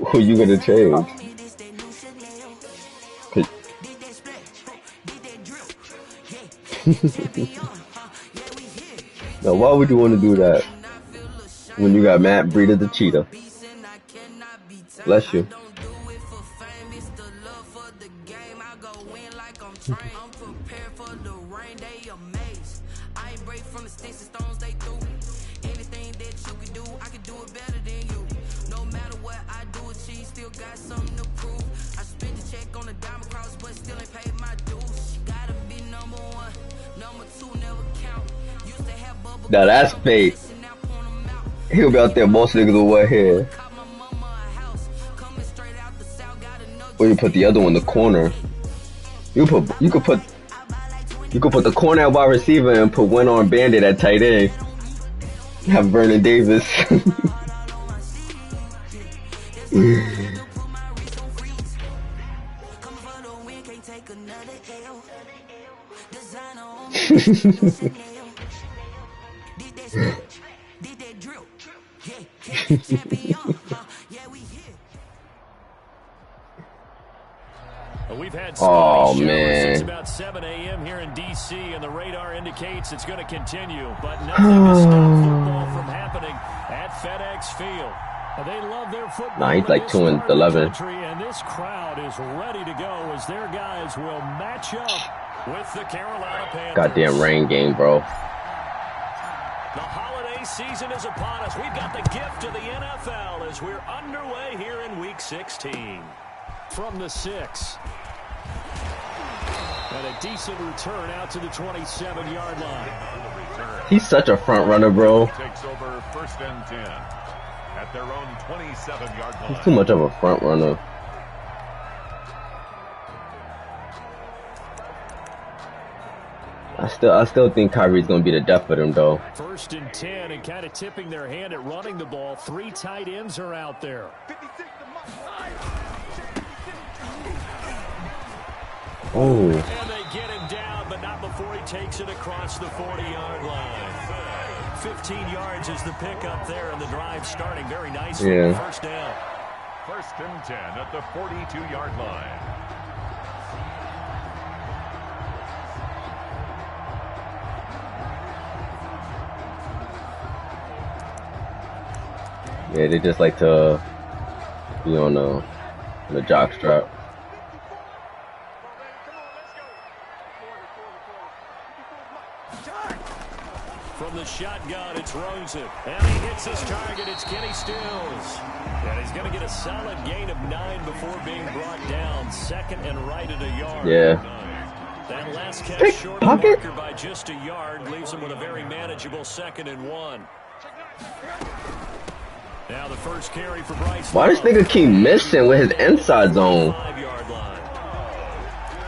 Who you gonna change? Now, why would you want to do that when you got Matt Breida the cheetah? Bless you. Now that's fake. He'll be out there most niggas with wet hair. Or you put the other one in the corner. You could put the corner at wide receiver and put one on Bandit at tight end. Have Vernon Davis. We've had man. It's about 7 a.m. here in D.C., and the radar indicates it's going to continue. But nothing to stop football from happening at FedEx Field. They love their football. Nah, he's like 2-11. And this crowd is ready to go as their guys will match up with the Carolina Panthers. Goddamn rain game, bro. The holiday season is upon us. We've got the gift of the NFL as we're underway here in Week 16. From the 6. And a decent return out to the 27-yard line. He's such a front runner, bro. Takes over 1st and 10 at their own 27-yard line. He's too much of a front runner. I still think Kyrie's gonna be the death of them, though. 1st and 10, and kind of tipping their hand at running the ball. 3 tight ends are out there. Oh. And they get him down, but not before he takes it across the 40-yard line. 15 yards is the pickup there, and the drive starting very nicely. Yeah. 1st down. 1st and 10 at the 42-yard line. Yeah, they just like to be on the jock strap. From the shotgun, it's Rosen. And he hits his target. It's Kenny Stills. And he's going to get a solid gain of 9 before being brought down. 2nd and right at a yard. Yeah. That last catch short of the marker by just a yard leaves him with a very manageable 2nd and 1. Now the first carry for Bryce. Why does nigga keep missing with his inside zone? 5-yard line.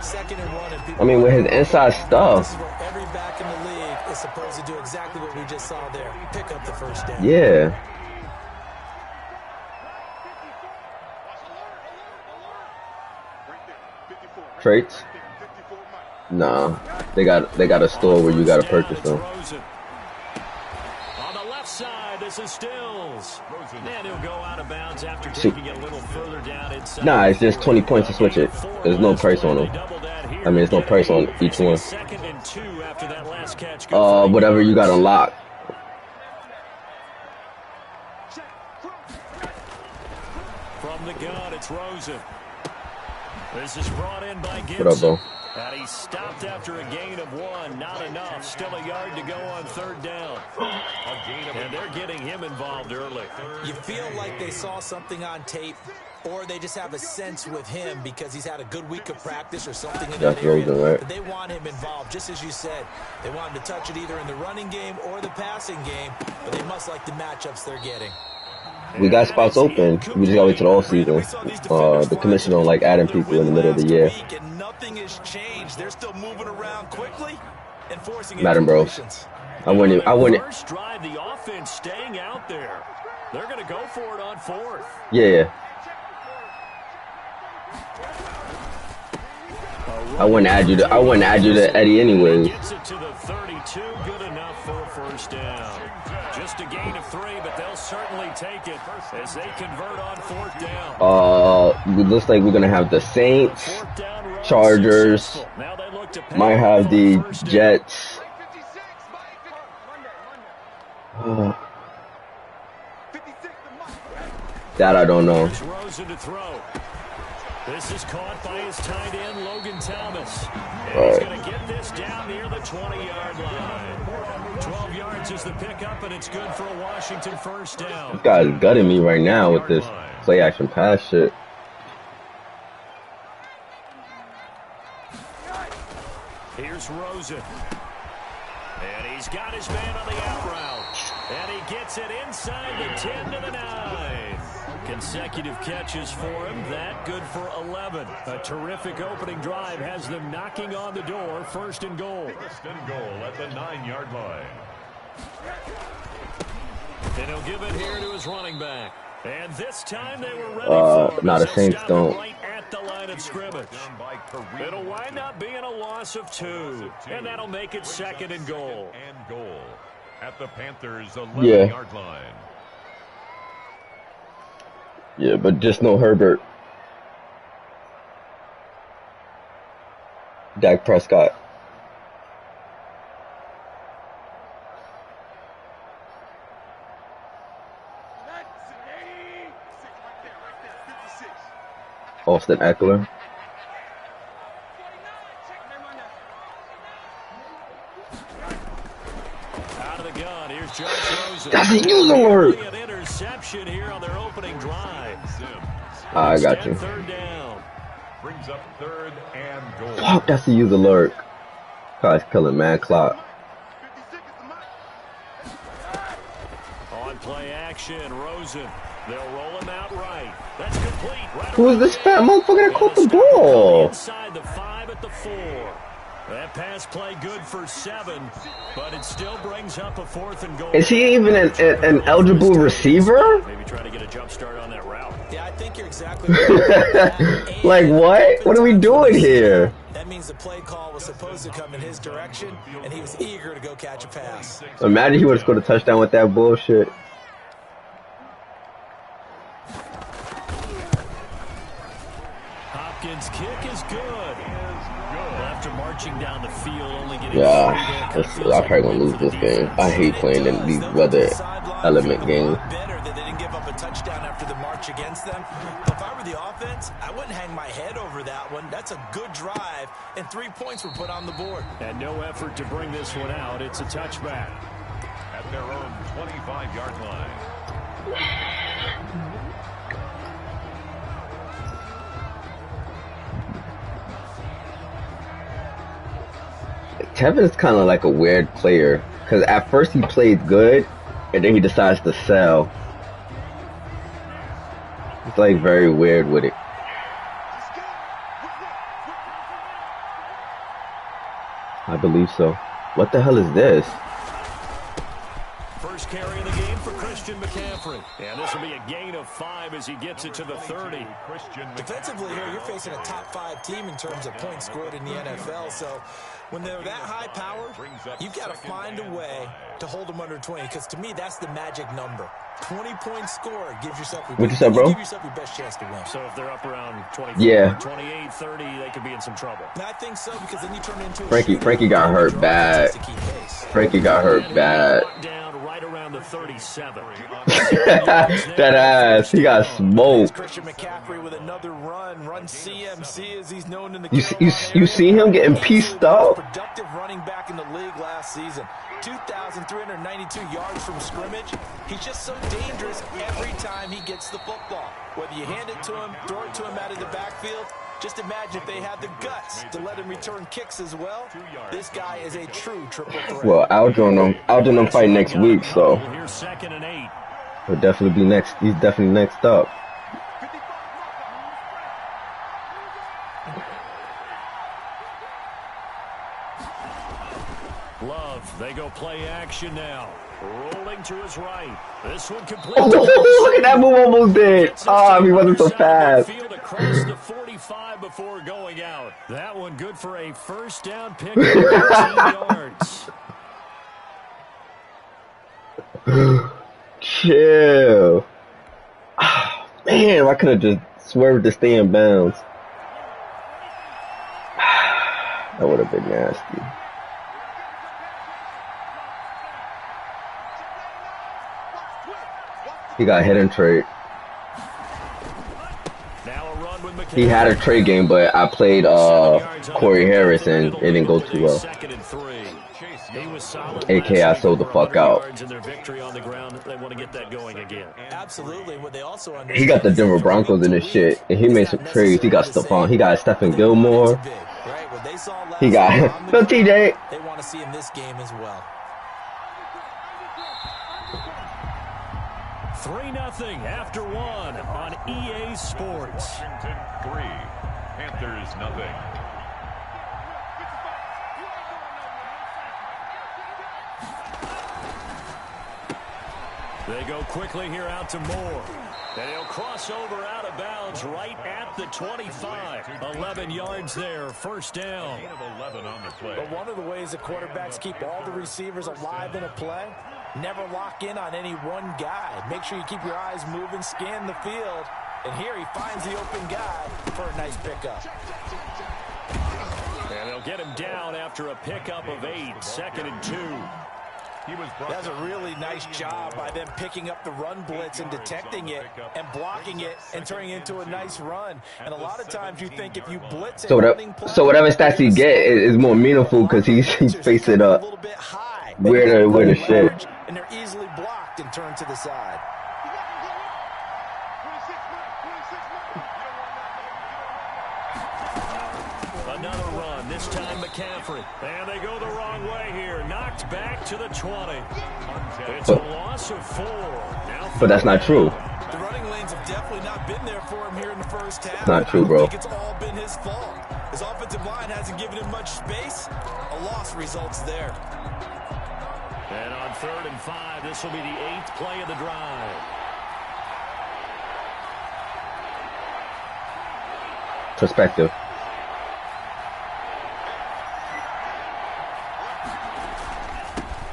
2nd and 1. And I mean, with his inside stuff. this is where every back in the league is supposed to do exactly what we just saw there. Pick up the 1st down. Yeah. Traits? Nah. They got a store where you gotta purchase them. On the left side, this is Stills. And he'll go out of bounds after taking it a little further down inside. Nah, it's just 20 points to switch it. There's no price on them. I mean, there's no price on each one. 2nd and 2 after that last catch. Whatever you got unlocked. From the gun, it's Rosen. This is brought in by Gibson. What up, bro? And he stopped after a gain of 1. Not enough. Still a yard to go on 3rd down. And they're getting him involved early. You feel like they saw something on tape, or they just have a sense with him because he's had a good week of practice or something in that area. Rosen, right? But they want him involved, just as you said. They want him to touch it either in the running game or the passing game, but they must like the matchups they're getting. We got spots open. We just gotta wait till the off season. The commission don't like adding people in the middle of the year. Nothing has changed. They're still moving around quickly and forcing Madden Bros. I wouldn't. First drive, the offense staying out there. They're going to go for it on 4th. Yeah. A I wouldn't add you to Eddie anyways. Gets it to the 32, good enough for a first down. Just a gain of 3, but they'll certainly take it as they convert on 4th down. It looks like we're gonna have the Saints, Chargers, might have the Jets. That I don't know. This is caught by his tight end, Logan Thomas. And he's going to get this down near the 20-yard line. 12 yards is the pickup, and it's good for a Washington first down. This guy's gutting me right now with this play action pass shit. Here's Rosen. And he's got his man on the out route. And he gets it inside the 10 to the 9. Consecutive catches for him. That good for 11. A terrific opening drive has them knocking on the door. 1st and goal. 1st and goal at the 9-yard line. And he'll give it here to his running back. And this time they were ready for him. Not the Saints don't. Right at the line of scrimmage. It'll wind up being a loss of 2. And that'll make it 2nd and goal. And goal at the Panthers' 11-yard line. Yeah, but just no Herbert. Dak Prescott. Austin Eckler. Out of the gun, here's Josh Rosen. That's a user alert. An interception here on their opening drive. I got you. 3rd down. Brings up 3rd and goal. Fuck, that's a user alert. Guy's killing man clock. On play action, Rosen. They'll roll him out right. That's complete. Right. Who is this fat motherfucker that caught the ball? Inside the 5 at the 4. That pass play good for 7, but it still brings up a 4th and goal. Is he even an eligible receiver? Maybe try to get a jump start on that route. Yeah, I think you're exactly right. Like what? What are we doing here? That means the play call was supposed to come in his direction, and he was eager to go catch a pass. Imagine he would have scored a touchdown with that bullshit. Hopkins' kick is good. After marching down the field, only getting I'm probably gonna lose this game. I hate playing in these weather element games. Better that they didn't give up a touchdown after the march against them. If I were the offense, I wouldn't hang my head over that one. That's a good drive, and 3 points were put on the board. And no effort to bring this one out. It's a touchback. At their own 25-yard line. Tevin is kind of like a weird player because at first he played good and then he decides to sell. It's like very weird with it. I believe so. What the hell is this? First carry of the game for Christian McCaffrey. And this will be a gain of 5 as he gets it to the 30. Defensively here, you're facing a top 5 team in terms of points scored in the NFL. So when they're that high powered, you've got to find a way to hold them under 20. Because to me, that's the magic number. 20 points scored gives yourself your What you said, bro? Give yourself your best chance to win. So if they're up around 24, Yeah. 28, 30, they could be in some trouble. And I think so, because then you turn it into Frankie got hurt bad. Frankie got hurt bad. Down right around the 37. That ass, he got smoked. Christian McCaffrey with another run CMC as he's known in the You see him getting pieced up? Productive running back in the league last season. 2,392 yards from scrimmage. He's just so dangerous every time he gets the football. Whether you hand it to him, throw it to him out of the backfield, just imagine if they had the guts to let him return kicks as well. This guy is a true triple threat. Well, Algernon fight next week, so Here's 2nd and 8. he'll definitely be next. He's definitely next up. Love, they go play action now. Rolling to his right. This one complete. Oh, look at that move almost did. Oh, he wasn't so fast. Field across the 45. 25 before going out. That one good for a first down pick of 13 yards. Chill. Man, I could have just swerved to stay in bounds. That would have been nasty. He got hit and trade. He had a trade game, but I played Corey Harris and it didn't go too well. AK, I sold the fuck out. Absolutely. What they also He got the Denver Broncos in his shit, and he made some trades. He got Stephon. He got Stephen Gilmore. He got no TJ. They want to see in this game as well. 3-0 after one on EA Sports. Washington 3, Panthers 0. They go quickly here out to Moore. And he'll cross over out of bounds right at the 25. 11 yards there, first down. 11 on the play. But one of the ways the quarterbacks keep all the receivers alive in a play, never lock in on any one guy. Make sure you keep your eyes moving, scan the field. And here he finds the open guy for a nice pickup. And they'll get him down after a pickup of 8, 2nd and 2. That's a really nice job by them picking up the run blitz and detecting it and blocking it and turning it into a nice run. And a lot of times you think if you blitz So whatever stats he get is more meaningful because he's facing up where the shit. And they're easily blocked and turned to the side. Another run, this time McCaffrey. And they go the wrong way here. Knocked back to the 20. It's a loss of 4. But that's not true. The running lanes have definitely not been there for him here in the first half. It's not true, bro. I think it's all been his fault. His offensive line hasn't given him much space. A loss results there. And on 3rd and 5, this will be the 8th play of the drive. Perspective.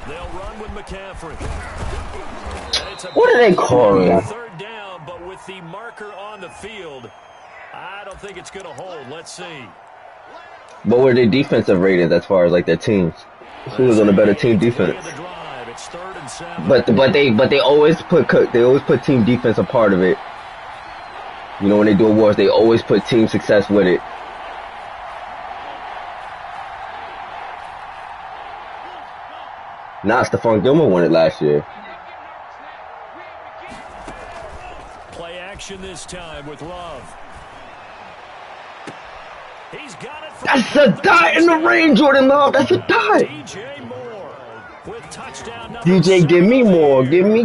They'll run with McCaffrey. What are they calling? 3rd down, but with the marker on the field, I don't think it's going to hold. Let's see. What were their defensive ratings as far as like their teams? Who was on a better team defense? It's 3rd and 7. But they always put team defense a part of it. You know, when they do awards, they always put team success with it. Nah, Stephon Gilmore won it last year. Play action this time with Love. He's got it. That's a dot in the rain, Jordan Love. That's a dot. DJ Moore with touchdown number DJ, give me more. Give me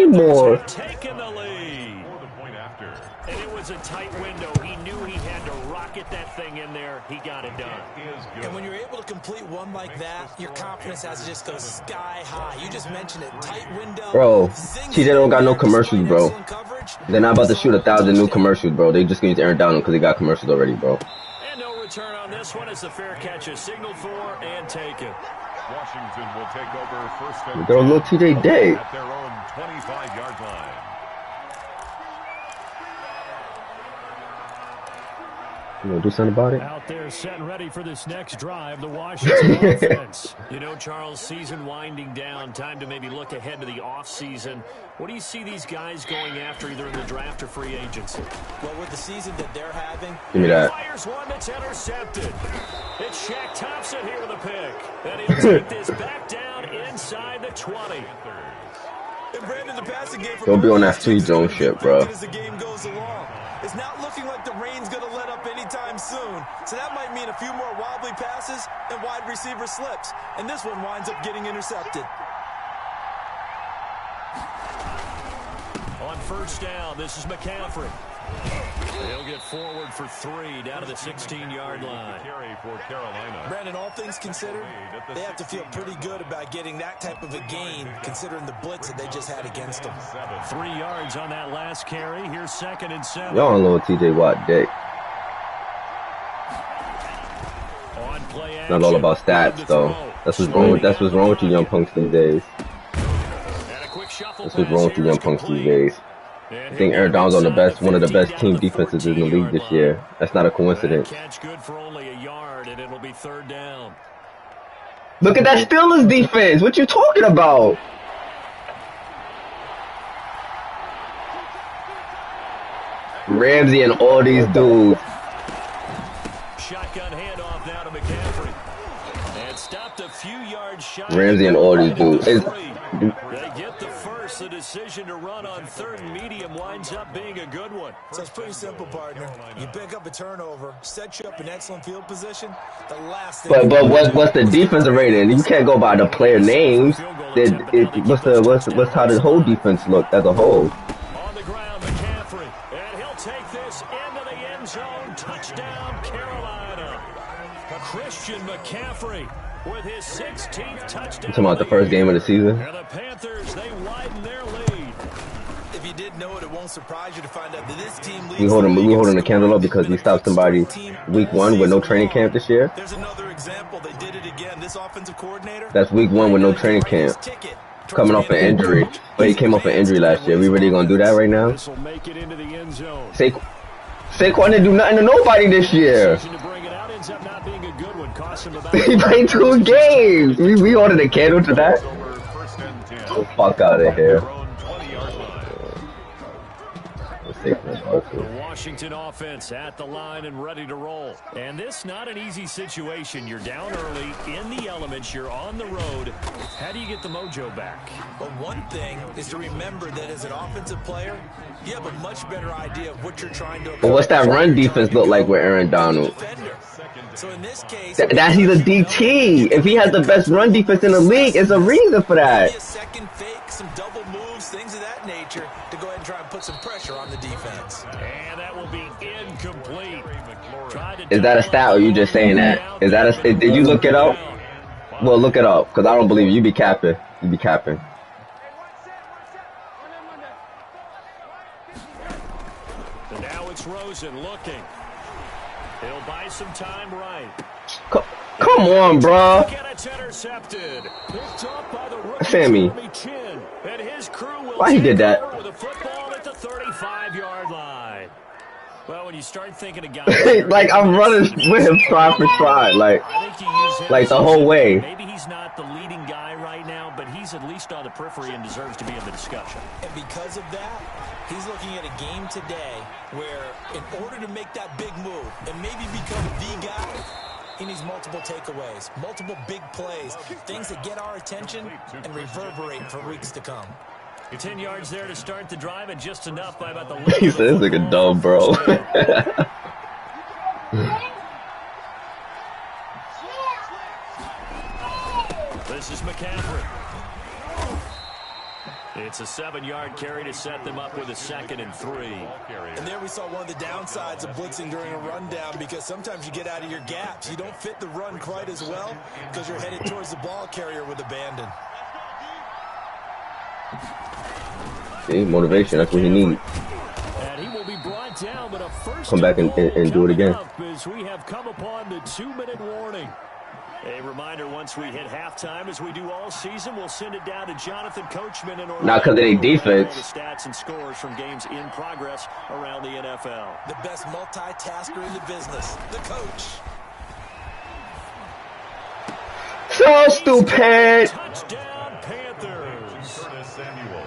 more. Taking the lead. And it was a tight window. He knew he had to rocket that thing in there. He got it done. And when you're able to complete one like that, your confidence has to just go sky high. You just mentioned it. Tight window. Bro, TJ don't got no commercials, bro. They're not about to shoot 1,000 new commercials, bro. They just going to Aaron Donald because they got commercials already, bro. And no return on this one as the fair catch is signaled for and taken. Washington will take over first and Go little TJ Day. at their own 25-yard line. You want to do something about it? Out there set and ready for this next drive, the Washington offense. You know, Charles, season winding down, time to maybe look ahead to the offseason. What do you see these guys going after either in the draft or free agency? Well, with the season that they're having, Give me that. Fires one that's intercepted. It's Shaq Thompson here with a pick. And he'll take this back down inside the 20. And Brandon, the passing game for Don't be on that free zone shit, bro. as the game goes along. It's not looking like the rain's going to let up anytime soon. So that might mean a few more wobbly passes and wide receiver slips. And this one winds up getting intercepted. On first down, this is McCaffrey. He'll get forward for 3 down to the 16-yard line. Carry for Carolina. Brandon, all things considered, they have to feel pretty good about getting that type of a gain considering the blitz that they just had against them. 3 yards on that last carry. Here's 2nd and 7. Y'all on little TJ Watt dick. play Not all about stats, though. That's what's wrong with you young punks these days. That's what's wrong with you young punks these days. I think Aaron Donald's on one of the best team defenses in the league this year. That's not a coincidence. Catch good for only a yard, and it'll be third down. Look at that Steelers defense. What you talking about? Ramsey and all these dudes. Shotgun handoff now to McCaffrey. And stopped a few yards shy. Ramsey and all these dudes. They get the first. The decision to run on third and medium winds up being a good one. So it's pretty simple, partner. You pick up a turnover, set you up in excellent field position. The last thing But what's the defensive rating? You can't go by the player names. What's how the whole defense look as a whole? On the ground, McCaffrey. And he'll take this into the end zone. Touchdown, Carolina. Christian McCaffrey with his 16th touchdown. You talking about the first game of the season? And the Panthers, they widen their lead. If you did know it, it won't surprise you to find out that this team leads. We holding the candle up because we stopped somebody week 1 with no training camp this year. There's another example. They did it again. This offensive coordinator. That's week 1 with no training camp. Coming off an injury. But he came off an injury last year. We really gonna do that right now? This will make it into the end zone. Saquon didn't do nothing to nobody this year. To bring it out ends up not being a good one. Cost him about He played 2 games. We ordered a candle to that. Get the fuck out of here. The Washington offense at the line and ready to roll. And this not an easy situation. You're down early, in the elements, you're on the road. How do you get the mojo back? But one thing is to remember that as an offensive player, you have a much better idea of what you're trying to accomplish. But what's that run defense look like with Aaron Donald? So in this case, that he's a DT. If he has the best run defense in the league, it's a reason for that. a second fake, some double moves, things of that nature to go ahead and try and put some pressure on the defense. And that will be incomplete. Is that a stat or you just saying that? Did you look it up? Well, look it up, because I don't believe you. You be capping. You be capping. And now it's Rosen looking. He'll buy some time right. Come on, bro. And it's intercepted. Picked up by the rookie, Sammy. Chin. And his crew will Why he did that? with a football at the 35-yard line. Well, when you start thinking of guys like I'm running with him stride for stride, I think you use him like the whole way. Maybe he's not the leading guy right now, but he's at least on the periphery and deserves to be in the discussion. And because of that, he's looking at a game today where in order to make that big move and maybe become the guy, he needs multiple takeaways, multiple big plays, things that get our attention and reverberate for weeks to come. 10 yards there to start the drive, and just enough by about the He says like a dumb bro. This is McCaffrey. It's a 7-yard carry to set them up with a 2nd and 3. And there we saw one of the downsides of blitzing during a rundown, because sometimes you get out of your gaps. You don't fit the run quite as well because you're headed towards the ball carrier with abandon. See, motivation, that's what he needs. And he will be brought down, but a first Come back and do it again. As we have come upon the 2-minute warning. A reminder, once we hit halftime, as we do all season, we'll send it down to Jonathan Coachman in order. Not because of their defense. The stats and scores from games in progress around the NFL. The best multitasker in the business, the coach. So stupid. Touchdown, Panthers.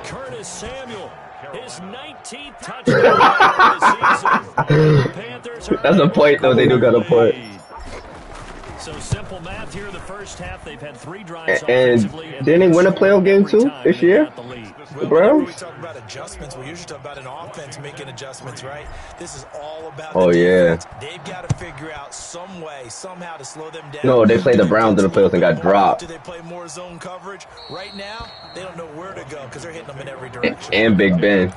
Curtis Samuel, his 19th touchdown of the season. Panthers are That's a point, though. They do got a point. So simple math here in the first half. They've had 3 drives And didn't they win a playoff game too this year? The Browns? We talk about adjustments. We usually talk about an offense making adjustments, right? This is all about Oh, the yeah. defense. They've got to figure out some way, somehow to slow them down. No, they played the Browns in the playoffs and got dropped. Do they play more zone coverage? Right now, they don't know where to go because they're hitting them in every direction. And Big Ben.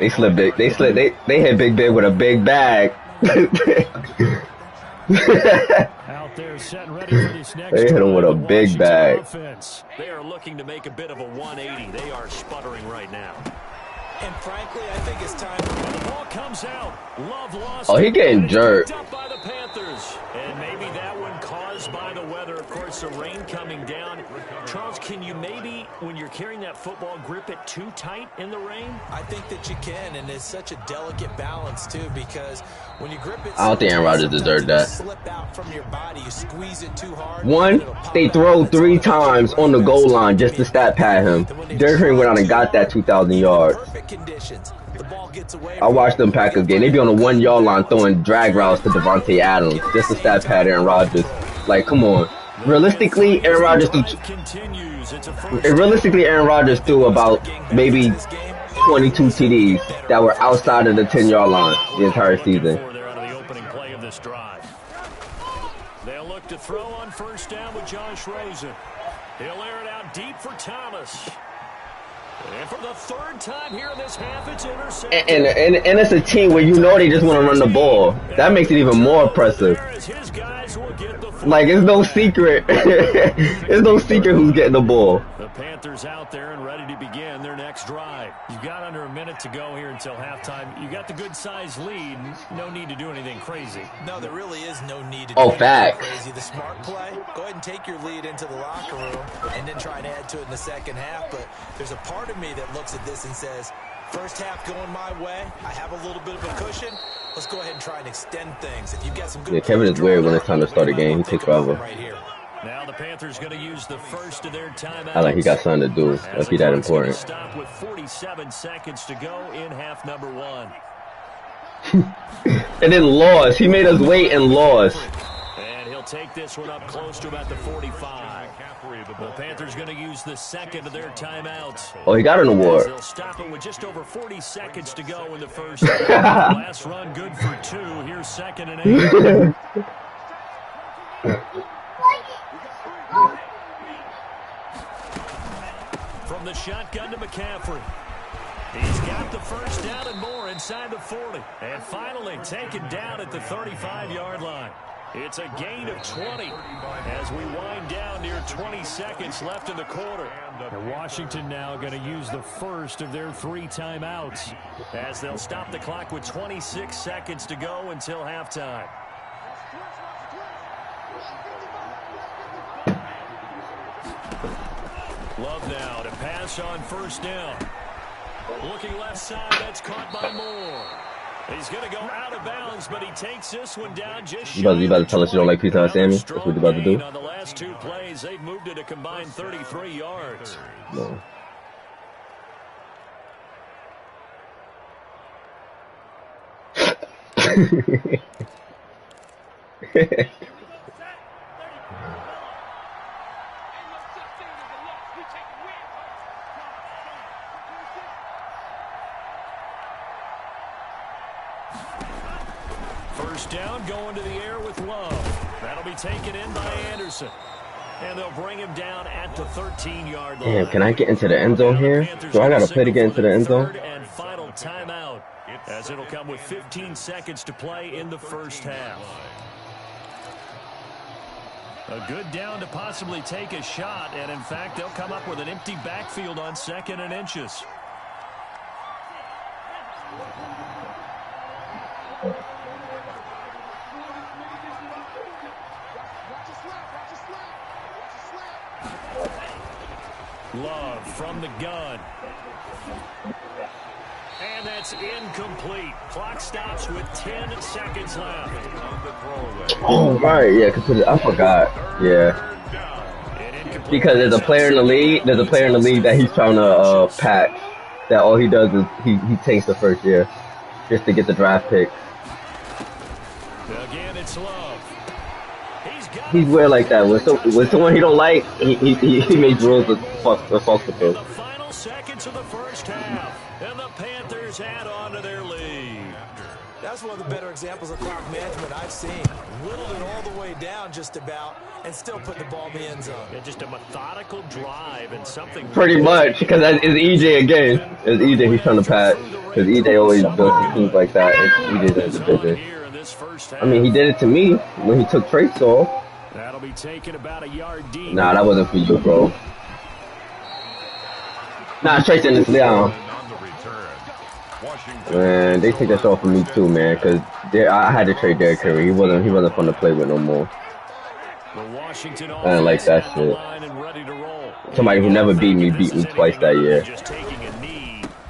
They slipped it. They hit Big Ben with a big bag. Out there set and ready for this next They hit him with a big bag. Offense. They are looking to make a bit of a 180. They are sputtering right now. And frankly, I think it's time. The ball comes out. Love lost. Oh, he getting jerked. Up by the Panthers. And maybe that one caused by the weather. Of course, the rain coming down. Charles, can you maybe, when you're carrying that football, grip it too tight in the rain? I think that you can, and it's such a delicate balance, too, because when you grip it... I don't think Aaron Rodgers deserved that. Slip out from your body, you squeeze it too hard. One, they throw 3 times on the goal line just to stat pad him. Derrick Henry went out and got that 2,000 yards. I watched them Packers game. They be on the 1 yard line throwing drag routes to Devontae Adams just to stat pad Aaron Rodgers. Like, come on. Realistically, Aaron Rodgers threw about maybe 22 TDs that were outside of the 10-yard line the entire season. They'll look to throw on first down with Josh Rosen. He'll air it out deep for Thomas. And for the 3rd time here in this half, it's intercepted. And it's a team where you know they just want to run the ball. That makes it even more impressive. Like, it's no secret. It's no secret who's getting the ball. The Panthers out there and ready to begin their next drive. You've got under a minute to go here until halftime. You got the good-sized lead. No need to do anything crazy. No, there really is no need to do anything crazy. The smart play, go ahead and take your lead into the locker room and then try and add to it in the second half. But there's a part of me that looks at this and says, first half going my way, I have a little bit of a cushion. Let's go ahead and try and extend things. If you've got some good Kevin is weird when it's time to start a game. He takes forever. Now the Panthers going to use the first of their timeouts. I like he got something to do. Like he that important. Stop with 47 seconds to go in half number 1. And then lost. He made us wait and lost. And he'll take this one up close to about the 45. The Panthers going to use the second of their timeouts. Oh, he got an award. They'll stop it with just over 40 seconds to go in the first half. Last run good for 2. Here's 2nd and 8. From the shotgun to McCaffrey. He's got the first down and more inside the 40. And finally taken down at the 35-yard line. It's a gain of 20 as we wind down near 20 seconds left in the quarter. And Washington now going to use the first of their 3 timeouts as they'll stop the clock with 26 seconds to go until halftime. Love now to pass on first down. Looking left side, that's caught by Moore. He's going to go out of bounds, but he takes this one down just You about to tell us you don't like Peter Sammy? That's what you're about to do? On the last 2 plays, they've moved it a combined 33 yards. No. First down, going to the air with Love. That'll be taken in by Anderson. And they'll bring him down at the 13-yard line. Damn, can I get into the end zone here? Do I got to play to get into the end zone? Third and final timeout, as it'll come with 15 seconds to play in the first half. A good down to possibly take a shot, and in fact, they'll come up with an empty backfield on 2nd and inches. Love from the gun. And that's incomplete. Clock stops with 10 seconds left. Oh, right. Yeah, because I forgot. Yeah. Because there's a player in the league. There's a player in the league that he's trying to patch. That all he does is he takes the first year just to get the draft pick. Again, it's Love. He's weird like that. When someone he don't like, he makes rules to fuck the In the final seconds of the first half, and the Panthers add on to their lead. That's one of the better examples of clock management I've seen. Whittled it all the way down just about, and still put the ball in the end zone. Yeah, just a methodical drive and something. Pretty much, because it's EJ again. It's EJ he's trying to patch. Because EJ always does things like that. It's EJ's division. I mean, he did it to me when he took traits off. That'll be taken about a yard deep. Nah, that wasn't for you, bro. Nah, traits in this down. Man, they take that off of me too, man. Cause I had to trade Derrick Henry. He wasn't fun to play with no more. I didn't like that shit. Somebody who never beat me twice that year.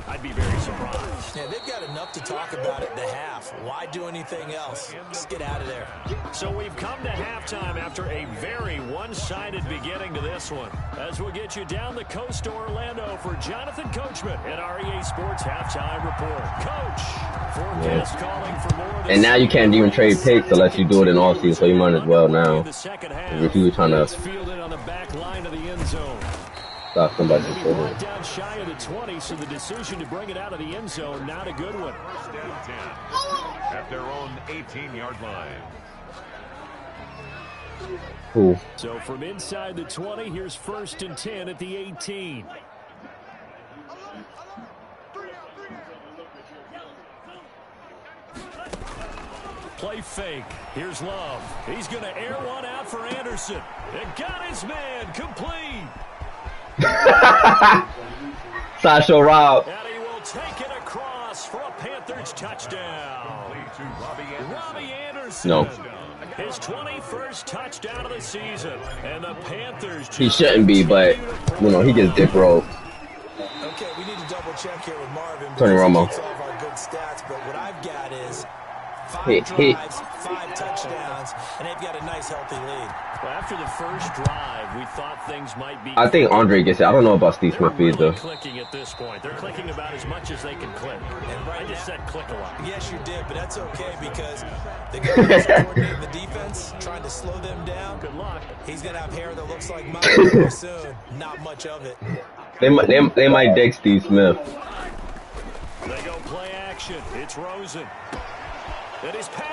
I'd be very surprised. Yeah, they've got enough to talk about at the half. Why do anything else? Just get out of there. So we've come to halftime after a very one-sided beginning to this one. As we'll get you down the coast to Orlando for Jonathan Coachman at our EA Sports Halftime Report. Coach, forecast calling for more. And now you can't even trade picks unless you do it in off-season, so you might as well now. If you were trying to on the back line of the end zone. stop somebody from shooting. Right down shy of the 20, so the decision to bring it out of the end zone, not a good one. First and 10 at their own 18-yard line. Cool. So from inside the 20, here's 1st and 10 at the 18. Play fake. Here's Love. He's going to air one out for Anderson. It got his man complete. Sasha Rob. And he will take it across for a Panthers touchdown. Robbie Anderson. No. His 21st touchdown of the season. And the Panthers. He shouldn't be, but, you know, he gets dick rolled. Okay, we need to double check here with Marvin. Tony Romo. All of our good stats, but what I've got is 5 drives, 5 touchdowns, and they've got a nice, healthy lead. Well, after the first drive, we thought things might be. I think Andre gets it. I don't know about Steve Smith really either. Clicking at this point. They're clicking about as much as they can click. And right I just said click a lot. Yes, you did, but that's okay because the guy who's coordinating the defense, trying to slow them down. Good luck. He's going to have hair that looks like mine very soon. Not much of it. They might dig Steve Smith. They go play action. It's Rosen.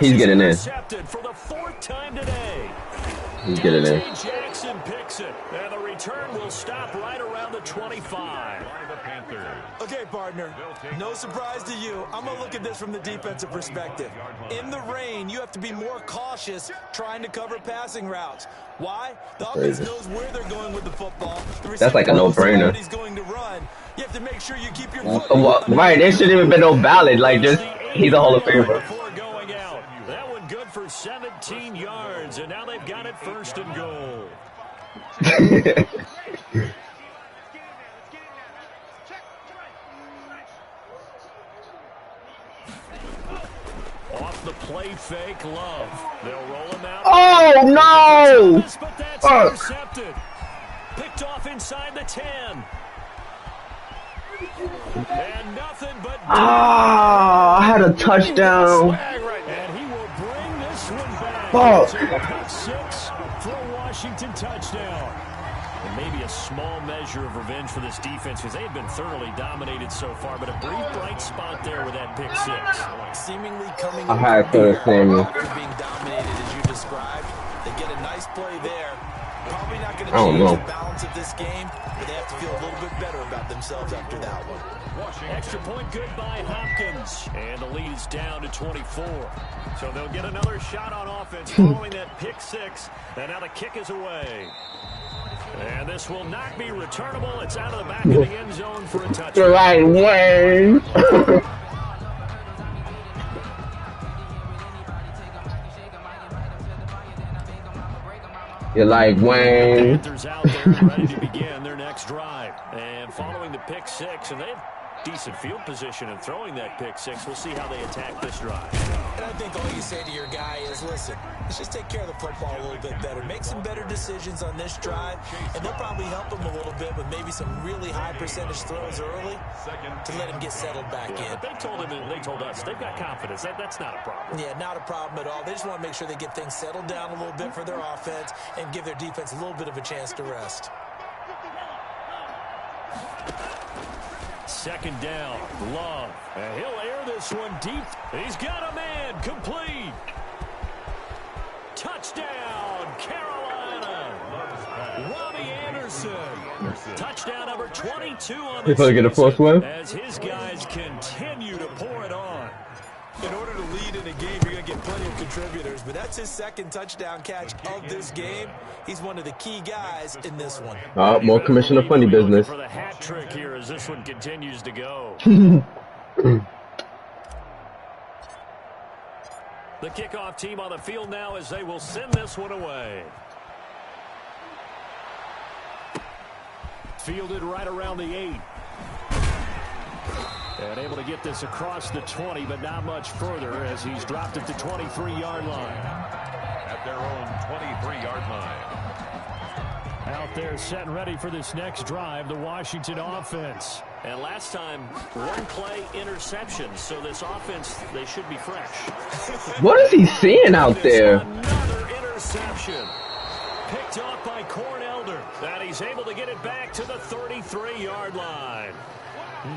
He's getting in. For the 4th time today. He's getting in. Jackson picks it, and the return will stop right around the 25. Okay, partner, no surprise to you. I'm going to look at this from the defensive perspective. In the rain, you have to be more cautious trying to cover passing routes. Why? The offense knows where they're going with the football. That's like a no-brainer. He's going to run. You have to make sure you keep your foot. Right, there shouldn't even been no ballot. Like, just, he's a Hall of Famer. That one good for 17 yards, and now they've got it 1st and goal. Off the play fake, Love. They'll roll him out. Oh, no! But that's intercepted. Picked off inside the 10. And nothing but I had a touchdown. And he will bring this one back. Fuck. Pick 6 for a Washington touchdown. And maybe a small measure of revenge for this defense because they have been thoroughly dominated so far, but a brief bright spot there with that pick 6. Seemingly coming I had to Samuel. after being dominated as you described. They get a nice play there. Probably not going to I don't change know. the balance of this game, but they have to feel a little bit better about themselves after that one. Extra point good by Hopkins. And the lead is down to 24. So they'll get another shot on offense following that pick 6. And now the kick is away. And this will not be returnable. It's out of the back of the end zone for a touchdown. The right way. You're like Wayne. Panthers out there ready to begin their next drive. And following the pick 6, and they have decent field position in throwing that pick 6. We'll see how they attack this drive. And I think all you say to your guy is, listen, let's just take care of the football a little bit better. Make some better decisions on this drive, and they'll probably help him a little bit with maybe some really high percentage throws early to let him get settled back in. But they told him, and they told us, they've got confidence. That's not a problem. Yeah, not a problem at all. They just want to make sure they get things settled down a little bit for their offense and give their defense a little bit of a chance to rest. 2nd down, Love. And he'll air this one deep. He's got a man, complete. Touchdown, Carolina. Robbie Anderson. Touchdown number 22 on the He's get a first one. as his guys continue to pour it on. In order to lead in a game, you're going to get plenty of contributors, but that's his 2nd touchdown catch of this game. He's one of the key guys in this one. More Commissioner Funny business. For the hat trick here as this one continues to go. The kickoff team on the field now as they will send this one away. Fielded right around the 8. And able to get this across the 20, but not much further as he's dropped it to 23-yard line. At their own 23-yard line. Out there set and ready for this next drive, the Washington offense. And last time, one play interception, so this offense, they should be fresh. What is he seeing out there? Another interception. Picked off by Cornelder. And he's able to get it back to the 33-yard line.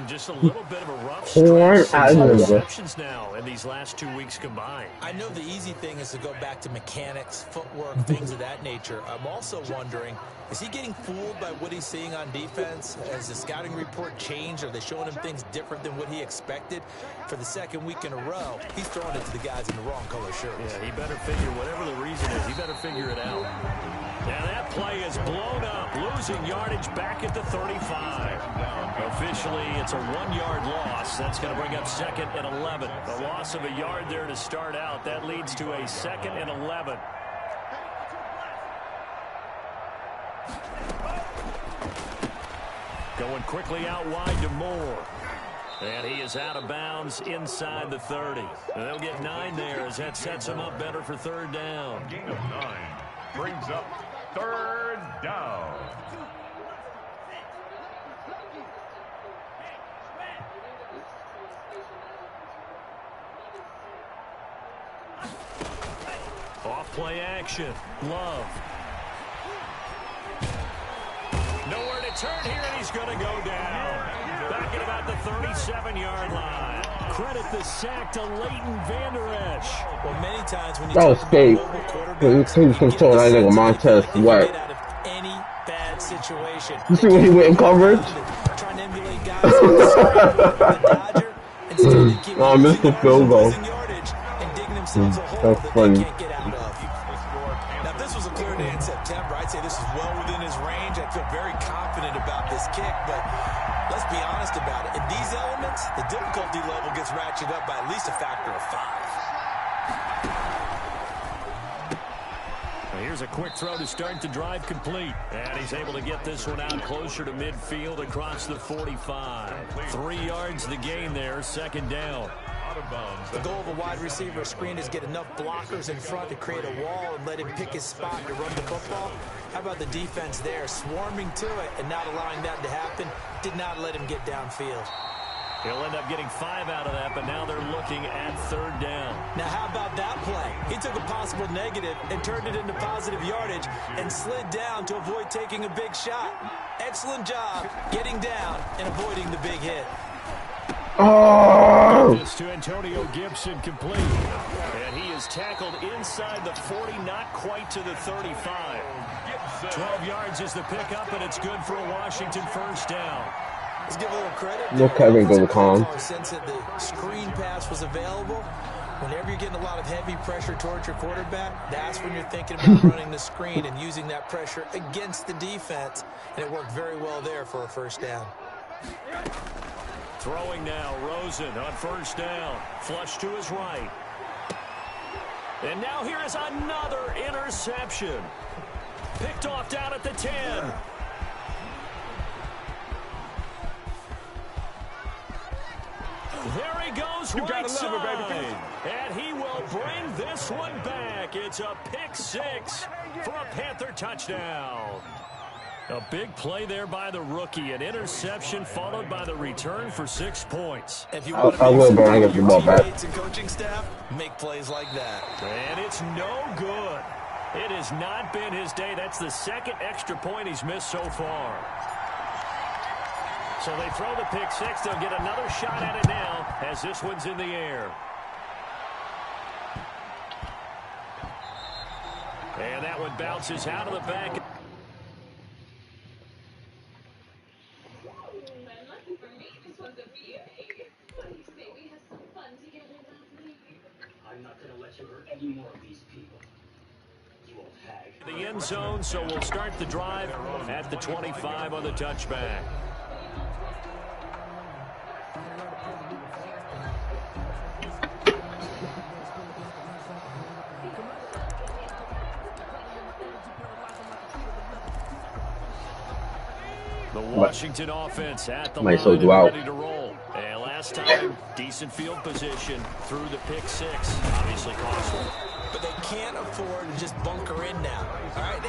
Just a little bit of a rough stretch. Interceptions now in these last 2 weeks combined. I know the easy thing is to go back to mechanics, footwork, things of that nature. I'm also wondering, is he getting fooled by what he's seeing on defense? Has the scouting report changed? Are they showing him things different than what he expected? For the second week in a row, he's throwing it to the guys in the wrong color shirts. Yeah, he better figure, whatever the reason is, he better figure it out. Now that play is blown up, losing yardage back at the 35. Officially, it's a 1-yard loss. That's going to bring up 2nd and 11. A loss of a yard there to start out. That leads to a 2nd and 11. Going quickly out wide to Moore. And he is out of bounds inside the 30. And they'll get 9 there as that sets him up better for 3rd down. Gain of 9 brings up 3rd down. Off play action. Love. Nowhere to turn here, and he's going to go down. Back at about the 37-yard line. Credit the sack to Leighton Vander Esch. Well, many times when you That was talk fake. about mobile quarterbacks, He was controlling that nigga Montez Sweat. out of any bad situation. You see when he went in coverage? Trying to emulate guys on the screen, the Dodger, instead they keep Oh, I missed the field goal. losing yardage and digging themselves a hole That's that funny. they can't get out of. Now, if this was a clear day in September, I'd say this is well within his range. I feel very confident about this kick, but let's be honest about it. In these elements, the difficulty level gets ratcheted up by at least a factor of 5. Here's a quick throw to start the drive complete. And he's able to get this one out closer to midfield across the 45. 3 yards the gain there, 2nd down. The goal of a wide receiver screen is get enough blockers in front to create a wall and let him pick his spot to run the football. How about the defense there, swarming to it and not allowing that to happen? Did not let him get downfield. He'll end up getting 5 out of that, but now they're looking at 3rd down. Now, how about that play? He took a possible negative and turned it into positive yardage and slid down to avoid taking a big shot. Excellent job getting down and avoiding the big hit. Oh! Just to Antonio Gibson complete. And he is tackled inside the 40, not quite to the 35. 12 yards is the pickup, and it's good for a Washington 1st down. Let's give a little credit. No Kevin go calm. Since the screen pass was available, whenever you're getting a lot of heavy pressure towards your quarterback, that's when you're thinking about running the screen and using that pressure against the defense. And it worked very well there for a 1st down. Throwing now, Rosen on 1st down. Flush to his right. And now here is another interception. Picked off down at the 10. There he goes, right side. And he will bring this one back. It's a pick 6 for a Panther touchdown. A big play there by the rookie. An interception followed by the return for 6 points. If you want I to will, but I get the your ball back. teammates and coaching staff, make plays like that. And it's no good. It has not been his day. That's the 2nd extra point he's missed so far. So they throw the pick 6. They'll get another shot at it now as this one's in the air. And that one bounces out of the back. The end zone, so we'll start the drive at the 25 on the touchback. The Washington offense at the Might line sold you and out. ready to roll. And last time, decent field position through the pick six. Obviously costly. But they can't afford to just bunker in now. All right,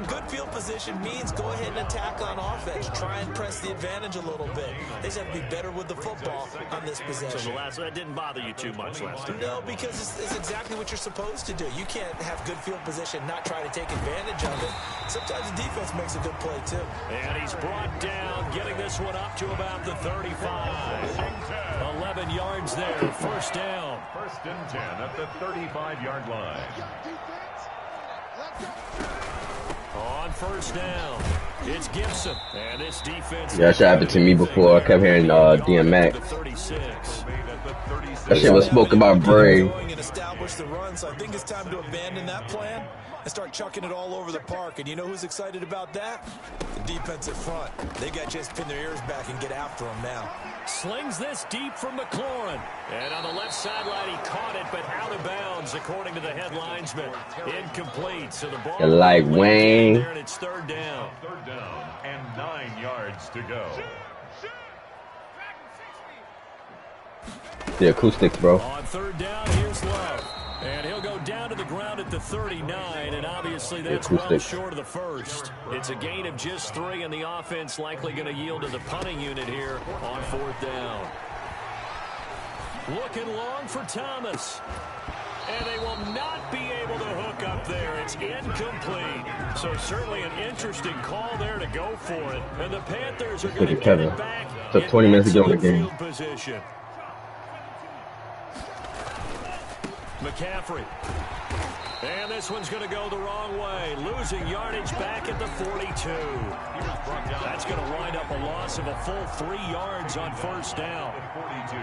good field position means go ahead and attack on offense. Try and press the advantage a little bit. They just have to be better with the football on this possession. So that didn't bother you too much last time? No, because it's exactly what you're supposed to do. You can't have good field position, not try to take advantage of it. Sometimes the defense makes a good play, too. And he's brought down, getting this one up to about the 35. 11 yards there, first down. First and 10 at the 35-yard line. On first down, it's Gibson. And this defense... Yeah, that shit happened to me before. I kept hearing DMX. That shit was spoken by Bray. And establish the run, so I think it's time to abandon that plan and start chucking it all over the park. And you know who's excited about that? The defensive front. They got just pin their ears back and get after them now. Slings this deep from McLaurin. And on the left sideline, he caught it, but out of bounds, according to the head linesman. Incomplete. So the ball... You like Wayne. There, and it's third down. Third down and 9 yards to go. The acoustics, bro. On third down, here's Love. And he'll go down to the ground at the 39, and obviously that's well short of the first. It's a gain of just 3, and the offense likely going to yield to the punting unit here on fourth down. Looking long for Thomas. And they will not be able to hook up there. It's incomplete. So certainly an interesting call there to go for it. And the Panthers are going to get it back. Took 20 minutes to get on the game. Position. McCaffrey. And this one's going to go the wrong way. Losing yardage back at the 42. That's going to wind up a loss of a full 3 yards on first down. 42.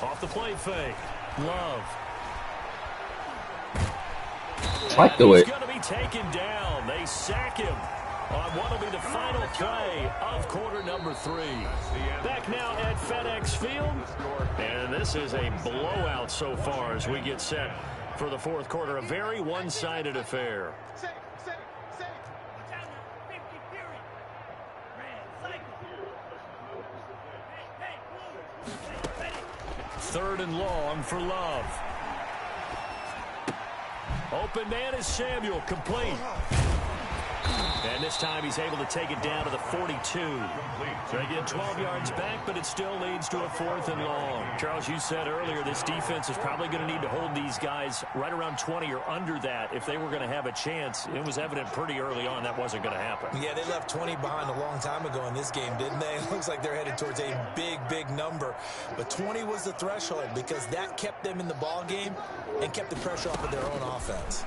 Off the play fake. Love. I do it. He's going to be taken down. They sack him on what will be the final play of quarter number 3. Back now at FedEx Field. And this is a blowout so far as we get set for the fourth quarter. A very one-sided affair. Third and long for Love. Open man is Samuel, complete. And this time he's able to take it down to the 42. So again, 12 yards back, but it still leads to a fourth and long. Charles, you said earlier this defense is probably going to need to hold these guys right around 20 or under that if they were going to have a chance. It was evident pretty early on that wasn't going to happen. Yeah, they left 20 behind a long time ago in this game, didn't they? It looks like they're headed towards a big, big number. But 20 was the threshold because that kept them in the ball game and kept the pressure off of their own offense.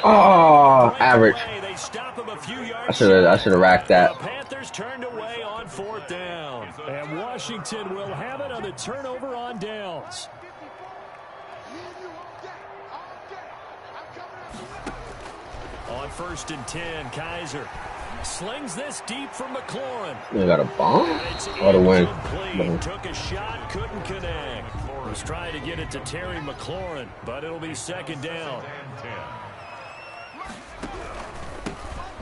Oh, average. I should have racked that. The Panthers turned away on fourth down. And Washington will have it on the turnover on downs. On first and 10, Kaiser slings this deep from McLaurin. You got a bomb? What a win. Took a shot, couldn't connect. Was trying to get it to Terry McLaurin, but it'll be second down.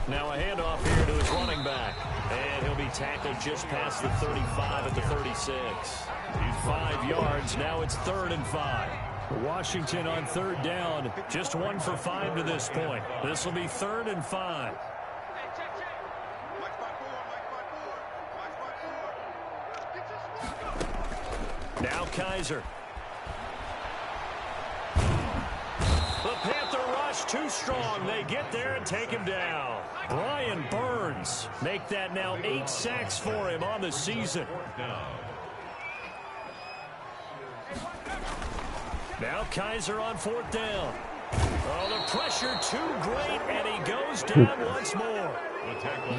Now a handoff here to his running back. And he'll be tackled just past the 35 at the 36. 5 yards. Now it's 3rd and 5. Washington on third down. Just 1 for 5 to this point. This will be 3rd and 5. Now Kaiser. The Panther rush too strong. They get there and take him down. Brian Burns make that now 8 sacks for him on the season. Now Kaiser on fourth down. Oh, the pressure too great, and he goes down once more.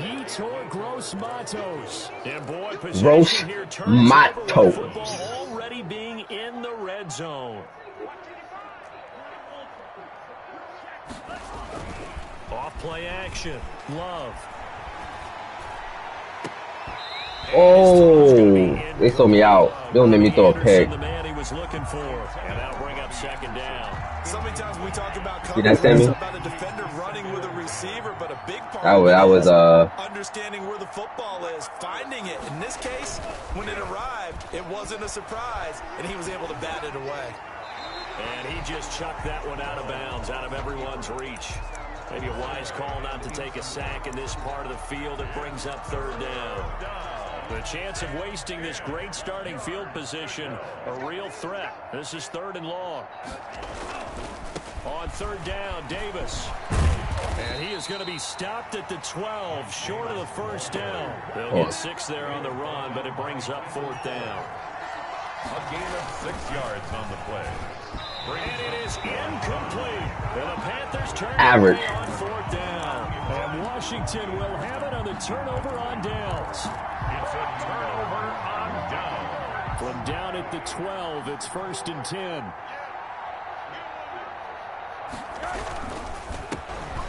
Yetur Gross Matos. And boy, possession here turns over with football already being in the red zone. Off play action. Love. Oh, they throw me out. They don't make me throw a pick. The man he was was looking for. And that'll bring up second down. So many times we talk about See that, Sammy? about a defender running with a receiver, but a big part That was understanding where the football is, finding it. In this case, when it arrived, it wasn't a surprise, and he was able to bat it away. And he just chucked that one out of bounds, out of everyone's reach. Maybe a wise call not to take a sack in this part of the field. It brings up third down. The chance of wasting this great starting field position, a real threat. This is 3rd and long. On 3rd down, Davis. And he is going to be stopped at the 12, short of the first down. They'll get 6 there on the run, but it brings up 4th down. A gain of 6 yards on the play. And it is incomplete. And the Panthers turn average on 4th down. And Washington will have it on the turnover on downs. It's a turnover on down. From down at the 12, it's 1st and 10.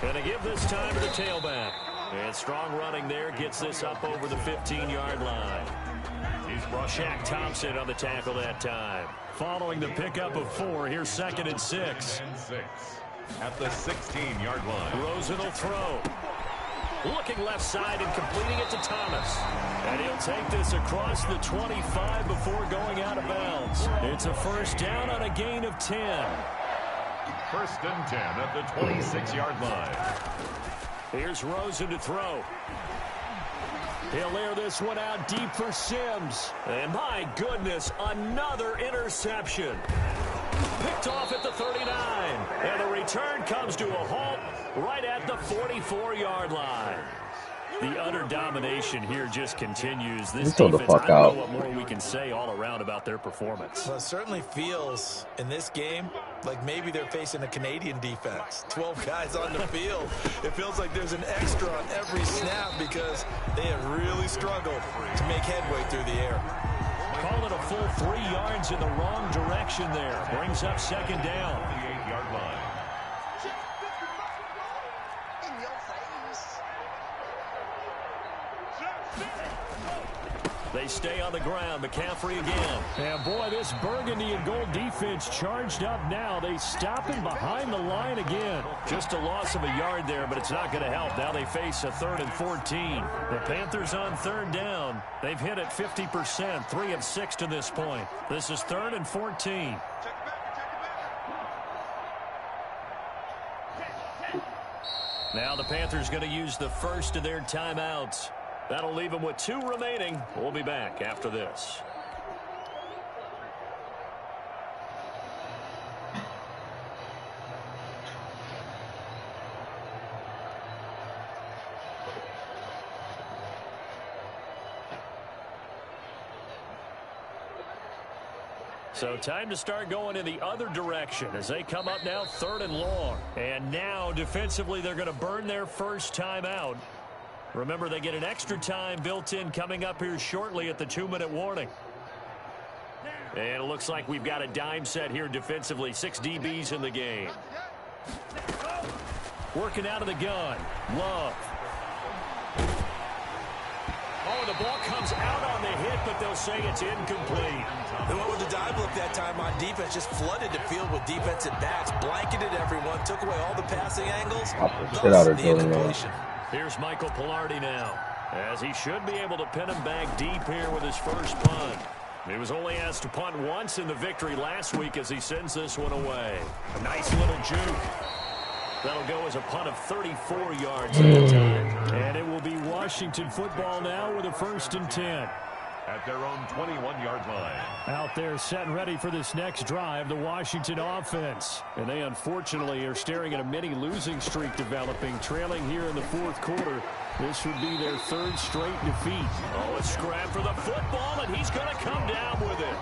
And to give this time to the tailback. And strong running there gets this up over the 15-yard line. Shaq Thompson on the tackle that time. Following the pickup of 4, here's 2nd and 6. At the 16-yard line. Rosen will throw. Looking left side and completing it to Thomas. And he'll take this across the 25 before going out of bounds. It's a 1st down on a gain of 10. 1st and 10 at the 26-yard line. Here's Rosen to throw. He'll air this one out deep for Sims. And my goodness, another interception. Picked off at the 39. And the return comes to a halt right at the 44-yard line. The utter domination here just continues. This defense, I don't know what more we can say all around about their performance. Well, it certainly feels in this game like maybe they're facing a Canadian defense. 12 guys on the field. It feels like there's an extra on every snap because they have really struggled to make headway through the air. Call it a full 3 yards in the wrong direction there. Brings up 2nd down. 8-yard line. They stay on the ground. McCaffrey again. And boy, this burgundy and gold defense charged up now. They stop him behind the line again. Just a loss of a yard there, but it's not going to help. Now they face a 3rd and 14. The Panthers on 3rd down. They've hit it 50%, 3 of 6 to this point. This is 3rd and 14. Now the Panthers going to use the first of their timeouts. That'll leave them with 2 remaining. We'll be back after this. So time to start going in the other direction as they come up now 3rd and long. And now defensively they're going to burn their first timeout. Remember, they get an extra time built in coming up here shortly at the 2-minute warning. And it looks like we've got a dime set here defensively. 6 DBs in the game. Working out of the gun. Love. Oh, the ball comes out on the hit, but they'll say it's incomplete. They went with the dive look that time on defense. Just flooded the field with defensive backs. Blanketed everyone. Took away all the passing angles. Thus, the incompletion. Here's Michael Pilardi now, as he should be able to pin him back deep here with his first punt. He was only asked to punt once in the victory last week as he sends this one away. A nice little juke. That'll go as a punt of 34 yards at the time. And it will be Washington football now with a 1st and 10. At their own 21-yard line. Out there set and ready for this next drive, the Washington offense. And they unfortunately are staring at a mini losing streak developing, trailing here in the 4th quarter. This would be their 3rd straight defeat. Oh, a scrap for the football, and he's going to come down with it.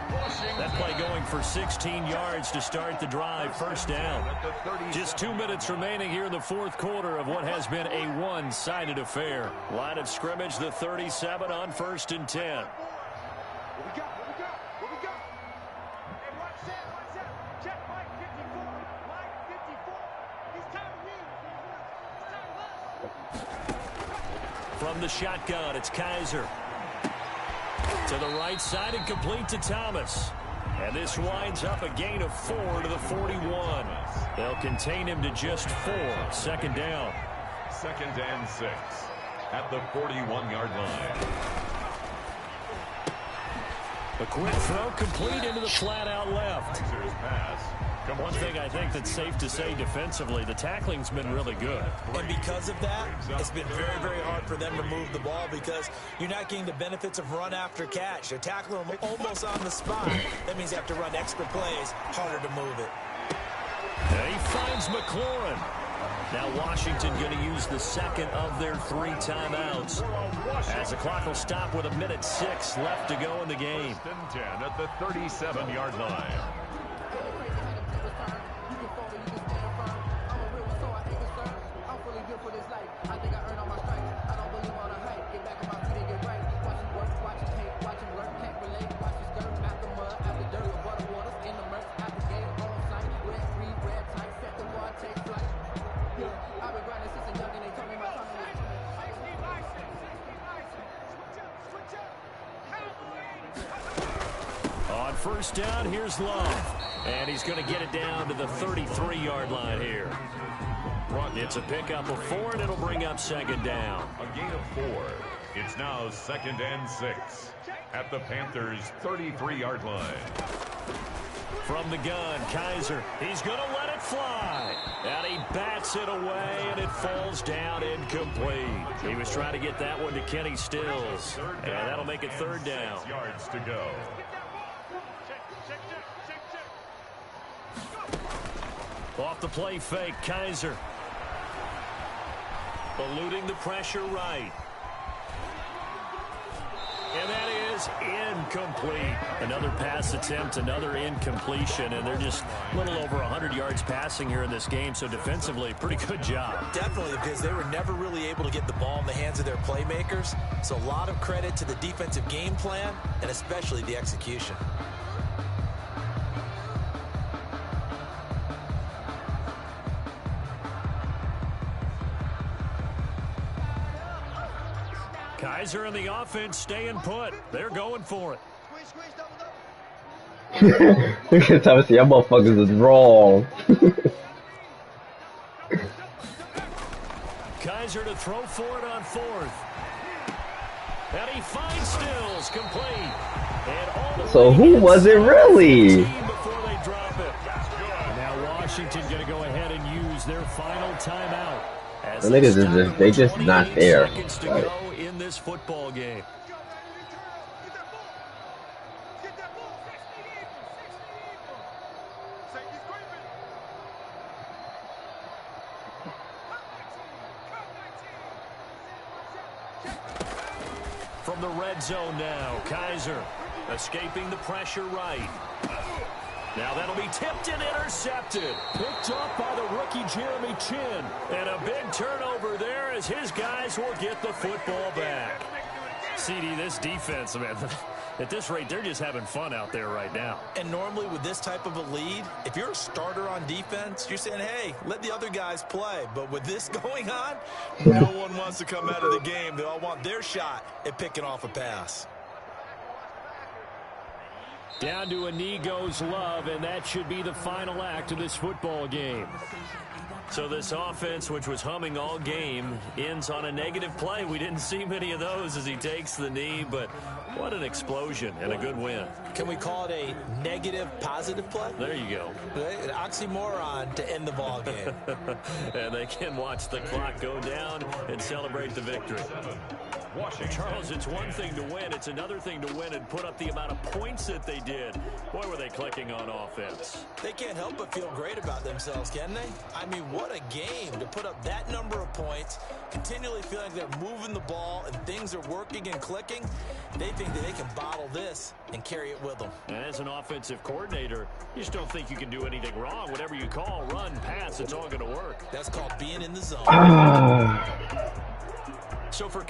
That play going for 16 yards to start the drive, 1st down. Just 2 minutes remaining here in the 4th quarter of what has been a one-sided affair. Line of scrimmage, the 37 on 1st and 10. From the shotgun, it's Kaiser. To the right side and complete to Thomas. And this winds up a gain of 4 to the 41. They'll contain him to just 4. Second down. 2nd and 6 at the 41-yard line. A quick throw complete into the flat out left. Pass. One thing I think that's safe to say defensively, the tackling's been really good. And because of that, it's been very, very hard for them to move the ball because you're not getting the benefits of run after catch. They're tackling them almost on the spot. That means you have to run extra plays, harder to move it. And he finds McLaurin. Now Washington going to use the second of their 3 timeouts as the clock will stop with 1:06 left to go in the game. 1st and 10 at the 37-yard line. On first down, here's Love. And he's going to get it down to the 33-yard line here. It's a pickup of 4, and it'll bring up 2nd down. A gain of 4. It's now 2nd and 6 at the Panthers' 33-yard line. From the gun, Kaiser. He's going to let it fly. And he bats it away, and it falls down incomplete. He was trying to get that one to Kenny Stills. And that'll make it 3rd down. 6 yards to go. Off the play fake, Kaiser. Eluding the pressure right. And that is incomplete. Another pass attempt, another incompletion, and they're just a little over 100 yards passing here in this game, so defensively, pretty good job. Definitely, because they were never really able to get the ball in the hands of their playmakers. So a lot of credit to the defensive game plan and especially the execution. Kaiser and the offense staying put. They're going for it. Look at Thomas, y'all motherfuckers is wrong. Kaiser to throw for it on 4th. And he finds Stills complete. And all the So who was it really? Before they drop it. Now Washington going to go ahead and use their final timeout. The niggas is they just not there. Seconds to go in this football game. From the red zone now, Kaiser escaping the pressure right. Now that'll be tipped and intercepted. Picked up by the rookie Jeremy Chin. And a big turnover there as his guys will get the football back. CD, this defense, man, at this rate, they're just having fun out there right now. And normally with this type of a lead, if you're a starter on defense, you're saying, hey, let the other guys play. But with this going on, no one wants to come out of the game. They all want their shot at picking off a pass. Down to a knee goes Love, and that should be the final act of this football game. So this offense, which was humming all game, ends on a negative play. We didn't see many of those as he takes the knee, but what an explosion and a good win. Can we call it a negative positive play? There you go. An oxymoron to end the ball game. And they can watch the clock go down and celebrate the victory. Charles, it's one thing to win. It's another thing to win and put up the amount of points that they did. Boy, were they clicking on offense. They can't help but feel great about themselves, can they? I mean, what a game to put up that number of points, continually feeling like they're moving the ball and things are working and clicking. They think that they can bottle this and carry it with them. And as an offensive coordinator, you just don't think you can do anything wrong. Whatever you call, run, pass, it's all going to work. That's called being in the zone. So for